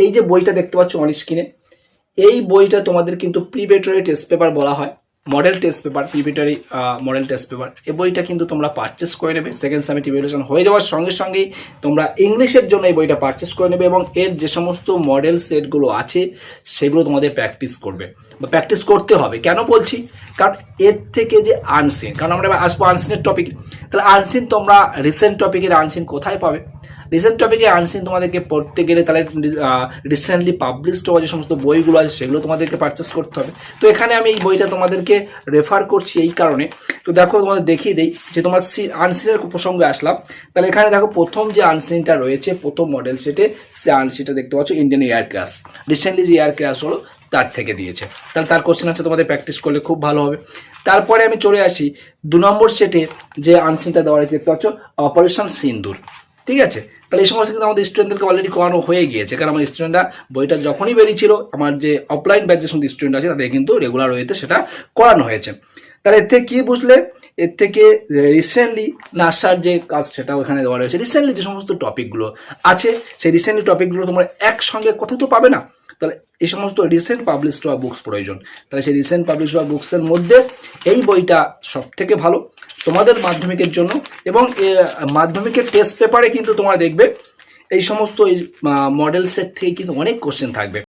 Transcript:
এই যে বইটা দেখতে পাচ্ছ অন স্ক্রিনে, এই বইটা তোমাদের কিন্তু প্রিপারেটরি টেস্ট পেপার বলা হয়, model test paper, preparatory model test paper. এই বইটা কিন্তু তোমরা পারচেস করে নেবে। সেকেন্ড সামিট ইভ্যালুয়েশন হয়ে যাওয়ার সঙ্গে সঙ্গেই তোমরা ইংলিশের জন্য এই বইটা পারচেস করে নেবে এবং এর যে সমস্ত মডেল সেটগুলো আছে সেগুলো তোমাদের প্র্যাকটিস করবে বা প্র্যাকটিস করতে হবে। কেন বলছি? কারণ এর থেকে যে আনসিন, কারণ আমরা আসবো আনসিনের টপিক, তাহলে আনসিন তোমরা রিসেন্ট টপিকের আনসিন কোথায় পাবে? রিসেন্ট টপিকে আনসিন তোমাদেরকে পড়তে গেলে তাহলে রিসেন্টলি পাবলিশড হওয়া যে সমস্ত বইগুলো আছে সেগুলো তোমাদেরকে পারচেস করতে হবে। তো এখানে আমি এই বইটা তোমাদেরকে রেফার করছি এই কারণে। তো দেখো তোমাদের দেখিয়ে দিই যে তোমার আনসিনের প্রসঙ্গে আসলাম। তাহলে এখানে দেখো প্রথম যে আনসিনটা রয়েছে প্রথম মডেল সেটে, সে আনসিনটা দেখতে পাচ্ছ ইন্ডিয়ান এয়ার ক্র্যাশ, রিসেন্টলি যে এয়ার ক্র্যাশ হলো তার থেকে দিয়েছে। তাহলে তার কোশ্চেন আছে, তোমাদের প্র্যাকটিস করলে খুব ভালো হবে। তারপরে আমি চলে আসি 2 নম্বর সেটে যে আনসিনটা দেওয়া রয়েছে দেখতে পাচ্ছ অপারেশন সিন্দুর। ঠিক আছে, তাহলে এই সমস্ত কিন্তু আমাদের স্টুডেন্টদেরকে অলরেডি করানো হয়ে গিয়েছে, কারণ আমার স্টুডেন্টরা বইটা যখনই বেরিয়েছিল আমার যে অফলাইন ব্যাচের সমস্ত স্টুডেন্ট আছে তাদের কিন্তু রেগুলার ওয়েতে সেটা করানো হয়েছে। তাহলে এর থেকে কী বুঝলে? এর থেকে রিসেন্টলি নাসার যে কাজ সেটাও এখানে দেওয়া রয়েছে। রিসেন্টলি যে সমস্ত টপিকগুলো আছে সেই রিসেন্টলি টপিকগুলো তোমরা একসঙ্গে কোথাও তো পাবে না, তাহলে এই সমস্ত রিসেন্ট পাবলিশড হওয়া বুকস প্রয়োজন। তাহলে সেই রিসেন্ট পাবলিশ হওয়া বুকসের মধ্যে এই বইটা সব থেকে ভালো তোমাদের মাধ্যমিকের জন্য। এবং মাধ্যমিকের টেস্ট পেপারে কিন্তু তোমরা দেখবে এই সমস্ত মডেল সেট থেকে কিন্তু অনেক কোশ্চেন থাকবে।